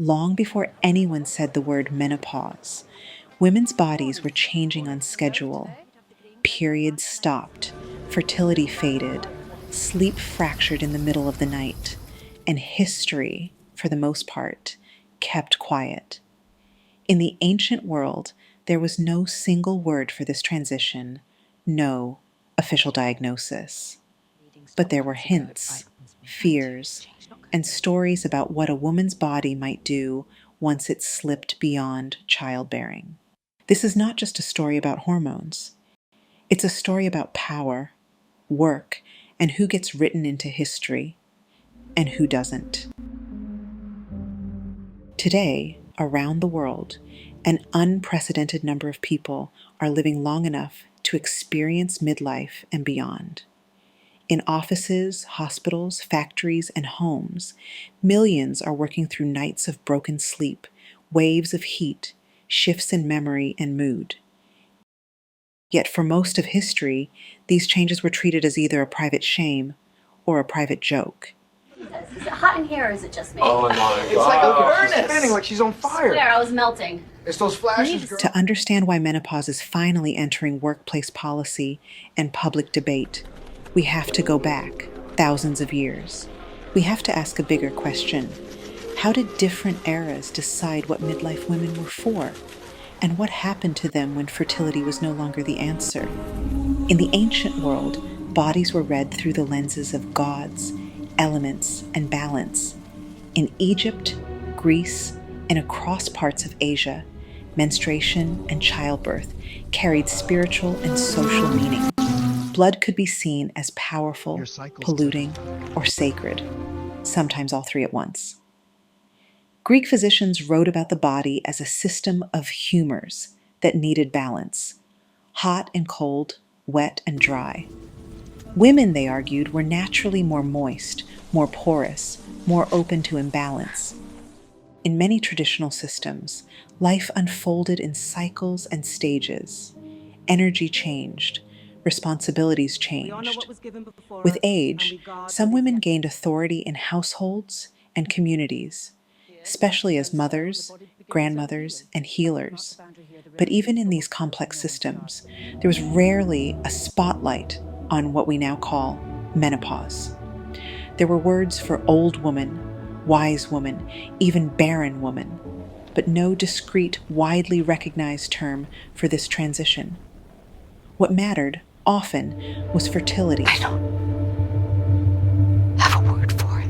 Long before anyone said the word menopause, women's bodies were changing on schedule. Periods stopped, fertility faded, sleep fractured in the middle of the night, and history, for the most part, kept quiet. In the ancient world, there was no single word for this transition, no official diagnosis. But there were hints, fears, and stories about what a woman's body might do once it slipped beyond childbearing. This is not just a story about hormones. It's a story about power, work, and who gets written into history and who doesn't. Today, around the world, an unprecedented number of people are living long enough to experience midlife and beyond. In offices, hospitals, factories, and homes, millions are working through nights of broken sleep, waves of heat, shifts in memory and mood. Yet for most of history, these changes were treated as either a private shame or a private joke. Is it hot in here or is it just me? Oh my God. It's like a furnace. She's spinning like she's on fire. Swear, I was melting. It's those flashes, girl. To understand why menopause is finally entering workplace policy and public debate, we have to go back thousands of years. We have to ask a bigger question. How did different eras decide what midlife women were for? And what happened to them when fertility was no longer the answer? In the ancient world, bodies were read through the lenses of gods, elements, and balance. In Egypt, Greece, and across parts of Asia, menstruation and childbirth carried spiritual and social meaning. Blood could be seen as powerful, polluting, or sacred, sometimes all three at once. Greek physicians wrote about the body as a system of humors that needed balance, hot and cold, wet and dry. Women, they argued, were naturally more moist, more porous, more open to imbalance. In many traditional systems, life unfolded in cycles and stages. Energy changed, responsibilities changed. With age, some women gained authority in households and communities, especially as mothers, grandmothers, and healers. But even in these complex systems, there was rarely a spotlight on what we now call menopause. There were words for old woman, wise woman, even barren woman, but no discrete, widely recognized term for this transition. What mattered, often, was fertility. I don't have a word for it.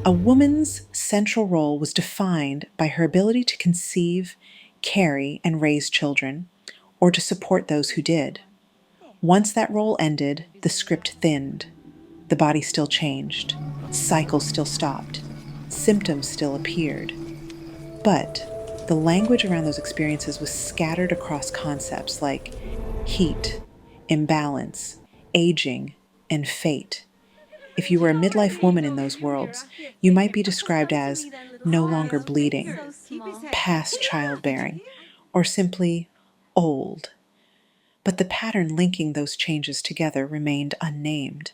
A woman's central role was defined by her ability to conceive, carry, and raise children, or to support those who did. Once that role ended, the script thinned. The body still changed. Cycles still stopped. Symptoms still appeared. But the language around those experiences was scattered across concepts like heat, imbalance, aging, and fate. If you were a midlife woman in those worlds, you might be described as no longer bleeding, past childbearing, or simply old. But the pattern linking those changes together remained unnamed.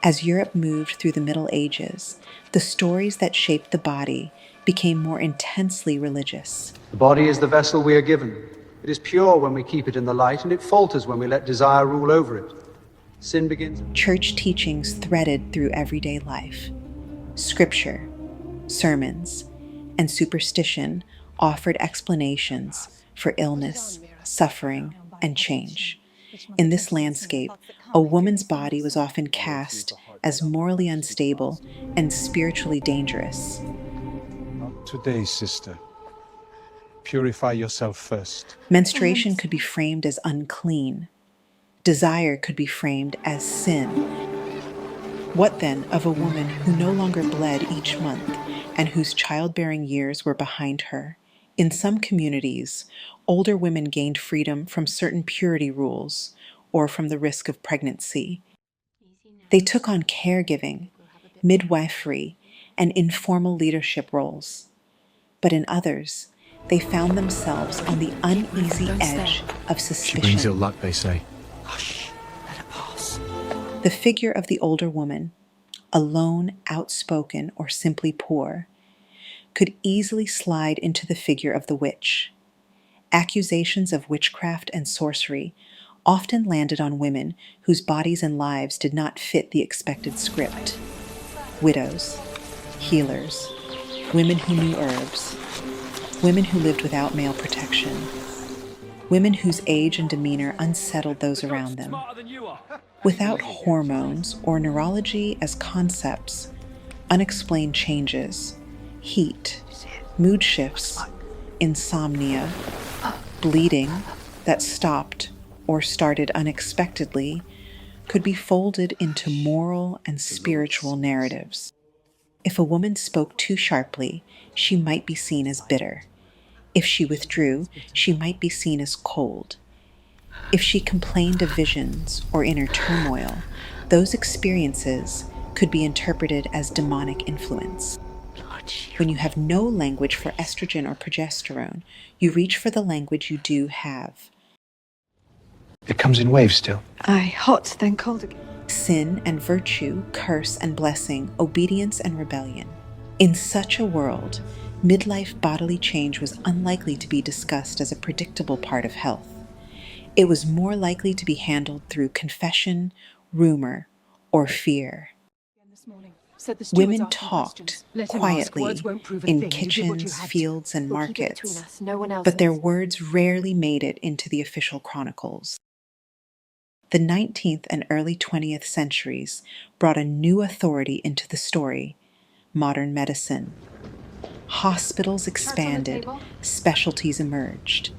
As Europe moved through the Middle Ages, the stories that shaped the body became more intensely religious. The body is the vessel we are given. It is pure when we keep it in the light, and it falters when we let desire rule over it. Sin begins. Church teachings threaded through everyday life. Scripture, sermons, and superstition offered explanations for illness, suffering, and change. In this landscape, a woman's body was often cast as morally unstable and spiritually dangerous. Not today, sister. Purify yourself first. Menstruation could be framed as unclean. Desire could be framed as sin. What then of a woman who no longer bled each month and whose childbearing years were behind her? In some communities, older women gained freedom from certain purity rules or from the risk of pregnancy. They took on caregiving, midwifery, and informal leadership roles. But in others, they found themselves on the uneasy edge of suspicion. She brings ill luck, they say. Hush, let it pass. The figure of the older woman, alone, outspoken, or simply poor, could easily slide into the figure of the witch. Accusations of witchcraft and sorcery often landed on women whose bodies and lives did not fit the expected script. Widows, healers, women who knew herbs, women who lived without male protection, women whose age and demeanor unsettled those around them. Without hormones or neurology as concepts, unexplained changes, heat, mood shifts, insomnia, bleeding that stopped or started unexpectedly could be folded into moral and spiritual narratives. If a woman spoke too sharply, she might be seen as bitter. If she withdrew, she might be seen as cold. If she complained of visions or inner turmoil, those experiences could be interpreted as demonic influence. When you have no language for estrogen or progesterone, you reach for the language you do have. It comes in waves still. Aye, hot, then cold again. Sin and virtue, curse and blessing, obedience and rebellion. In such a world, midlife bodily change was unlikely to be discussed as a predictable part of health. It was more likely to be handled through confession, rumor, or fear. Women talked quietly in kitchens, fields, and markets, but their words rarely made it into the official chronicles. The 19th and early 20th centuries brought a new authority into the story: modern medicine. Hospitals expanded, specialties emerged.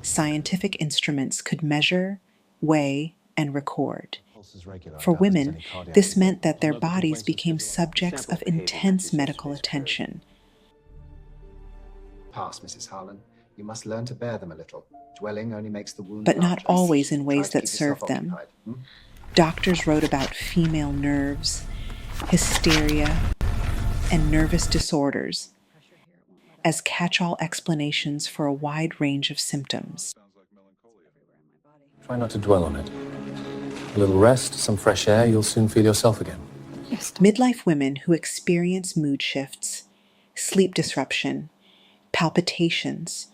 Scientific instruments could measure, weigh, and record. For women, this meant that their bodies became subjects of intense medical attention. Pass, Mrs. Harlan. You must learn to bear them a little. Dwelling only makes the wound But not larger. always in ways Try to that keep yourself served them. occupied, Doctors wrote about female nerves, hysteria, and nervous disorders as catch-all explanations for a wide range of symptoms. Try not to dwell on it. A little rest, some fresh air, you'll soon feel yourself again. Midlife women who experience mood shifts, sleep disruption, palpitations,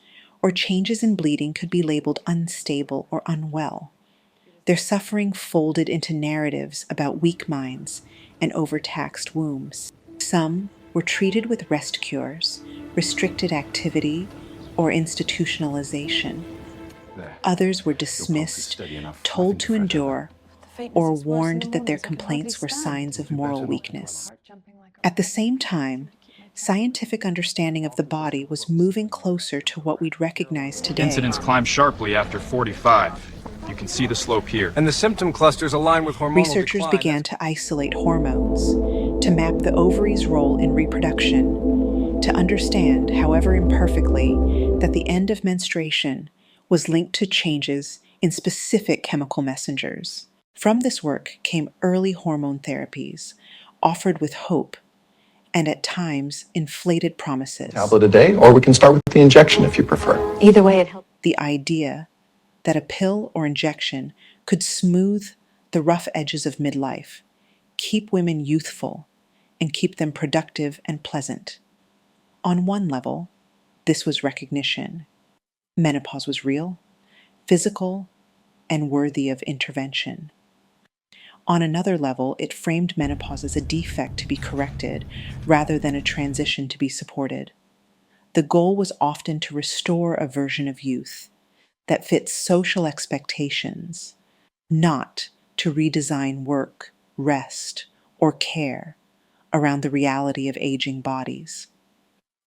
or changes in bleeding could be labeled unstable or unwell. Their suffering folded into narratives about weak minds and overtaxed wombs. Some were treated with rest cures, restricted activity, or institutionalization. Others were dismissed, told to endure, or warned that their complaints were signs of moral weakness. At the same time, scientific understanding of the body was moving closer to what we'd recognize today. Incidence climbed sharply after 45. You can see the slope here. And the symptom clusters align with hormonal Researchers decline. began to isolate hormones, to map the ovary's role in reproduction, to understand, however imperfectly, that the end of menstruation was linked to changes in specific chemical messengers. From this work came early hormone therapies, offered with hope, and at times inflated promises. Tablet a day, or we can start with the injection if you prefer. Either way, it helps. The idea that a pill or injection could smooth the rough edges of midlife, keep women youthful, and keep them productive and pleasant. On one level, this was recognition. Menopause was real, physical, and worthy of intervention. On another level, it framed menopause as a defect to be corrected rather than a transition to be supported. The goal was often to restore a version of youth that fits social expectations, not to redesign work, rest, or care around the reality of aging bodies.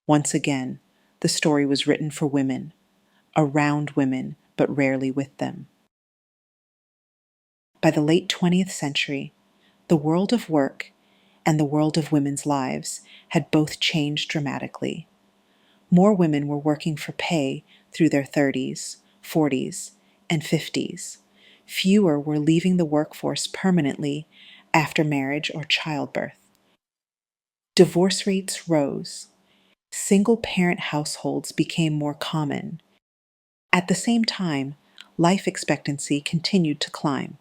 Once again, the story was written for women, around women, but rarely with them. By the late 20th century, the world of work and the world of women's lives had both changed dramatically. More women were working for pay through their 30s, 40s, and 50s. Fewer were leaving the workforce permanently after marriage or childbirth. Divorce rates rose. Single-parent households became more common. At the same time, life expectancy continued to climb.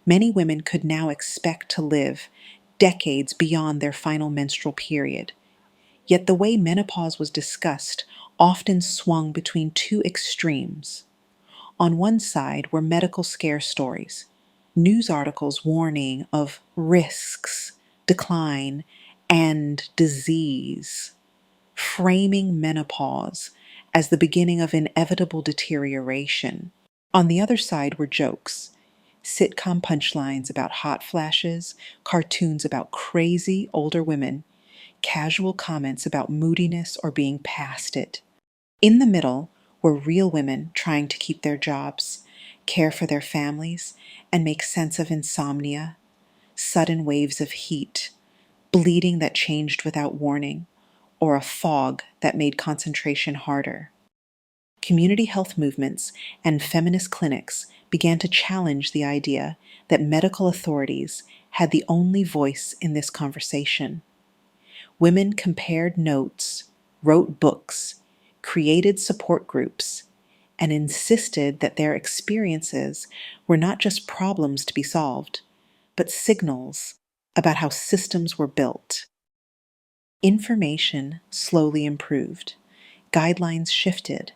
Many women could now expect to live decades beyond their final menstrual period. Yet the way menopause was discussed often swung between two extremes. On one side were medical scare stories, news articles warning of risks, decline, and disease, framing menopause as the beginning of inevitable deterioration. On the other side were jokes, sitcom punchlines about hot flashes, cartoons about crazy older women, casual comments about moodiness or being past it. In the middle were real women trying to keep their jobs, care for their families, and make sense of insomnia, sudden waves of heat, bleeding that changed without warning, or a fog that made concentration harder. Community health movements and feminist clinics began to challenge the idea that medical authorities had the only voice in this conversation. Women compared notes, wrote books, created support groups, and insisted that their experiences were not just problems to be solved, but signals about how systems were built. Information slowly improved. Guidelines shifted.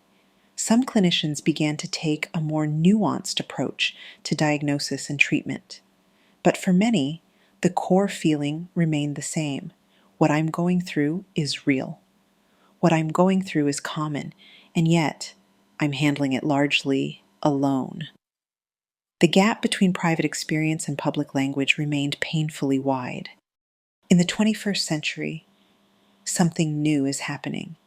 Some clinicians began to take a more nuanced approach to diagnosis and treatment. But for many, the core feeling remained the same. What I'm going through is real. What I'm going through is common, and yet I'm handling it largely alone. The gap between private experience and public language remained painfully wide. In the 21st century, something new is happening.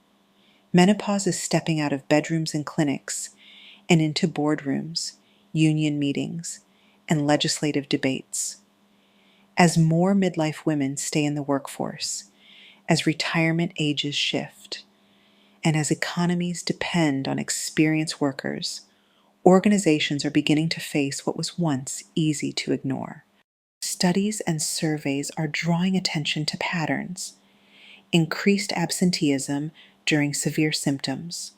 Menopause is stepping out of bedrooms and clinics and into boardrooms, union meetings, and legislative debates. As more midlife women stay in the workforce, as retirement ages shift, and as economies depend on experienced workers, organizations are beginning to face what was once easy to ignore. Studies and surveys are drawing attention to patterns: increased absenteeism during severe symptoms,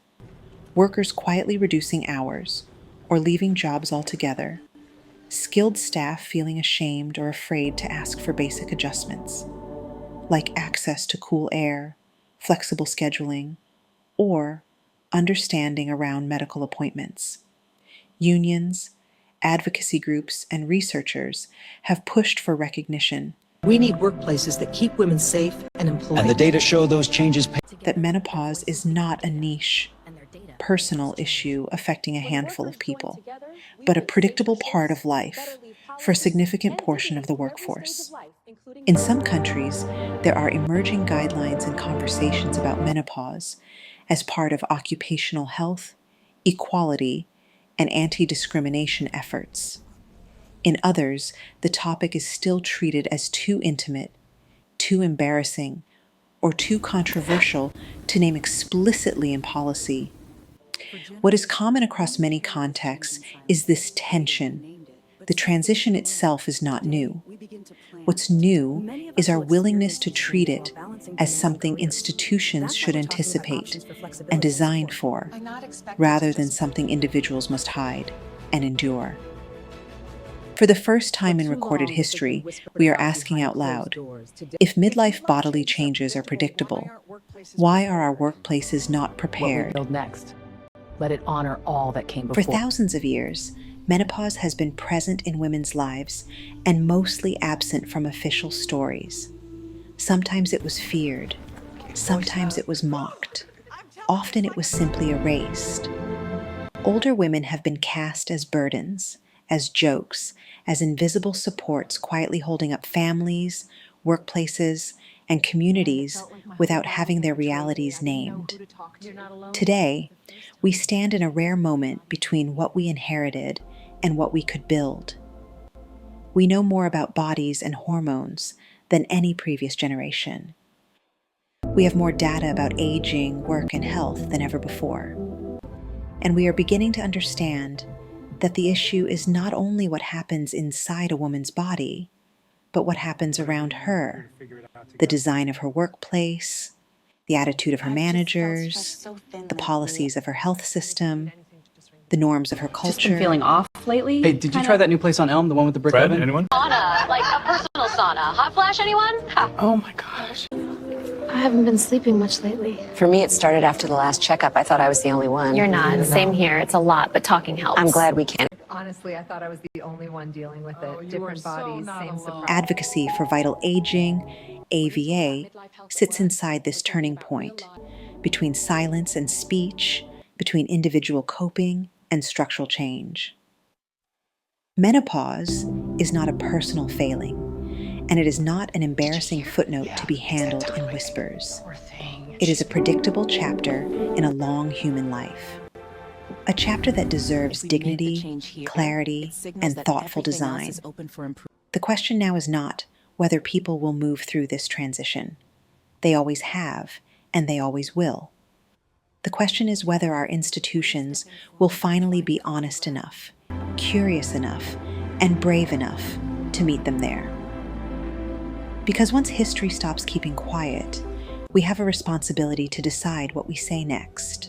workers quietly reducing hours or leaving jobs altogether, skilled staff feeling ashamed or afraid to ask for basic adjustments, like access to cool air, flexible scheduling, or understanding around medical appointments. Unions, advocacy groups, and researchers have pushed for recognition. We need workplaces that keep women safe and employed. And the data show those changes that menopause is not a niche, personal issue affecting a handful of people, but a predictable part of life for a significant portion of the workforce. In some countries, there are emerging guidelines and conversations about menopause as part of occupational health, equality, and anti-discrimination efforts. In others, the topic is still treated as too intimate, too embarrassing, or too controversial to name explicitly in policy. What is common across many contexts is this tension. The transition itself is not new. What's new is our willingness to treat it as something institutions should anticipate and design for, rather than something individuals must hide and endure. For the first time in recorded history, we are asking out loud, if midlife bodily changes are predictable, why are our workplaces not prepared? What we build next. Let it honor all that came before. For thousands of years, menopause has been present in women's lives and mostly absent from official stories. Sometimes it was feared. Sometimes it was mocked. Often it was simply erased. Older women have been cast as burdens, as jokes, as invisible supports quietly holding up families, workplaces, and communities without having their realities named. Today, we stand in a rare moment between what we inherited and what we could build. We know more about bodies and hormones than any previous generation. We have more data about aging, work, and health than ever before. And we are beginning to understand that the issue is not only what happens inside a woman's body, but what happens around her, the design of her workplace, the attitude of her managers, the policies of her health system, the norms of her culture. Just been feeling off lately. Hey, did you try that new place on Elm, the one with the brick oven? Anyone? Sauna, like a personal sauna. Hot flash, anyone? Ha. Oh my gosh. I haven't been sleeping much lately. For me, it started after the last checkup. I thought I was the only one. You're not. Same here. It's a lot, but talking helps. I'm glad we can. Honestly, I thought I was the only one dealing with it. Different bodies, same surprise. Advocacy for Vital Aging, AVA, sits inside this turning point between silence and speech, between individual coping and structural change. Menopause is not a personal failing, and it is not an embarrassing footnote to be handled in whispers. It is a predictable chapter in a long human life. A chapter that deserves dignity, clarity, and thoughtful design. The question now is not whether people will move through this transition. They always have, and they always will. The question is whether our institutions will finally be honest enough, curious enough, and brave enough to meet them there. Because once history stops keeping quiet, we have a responsibility to decide what we say next.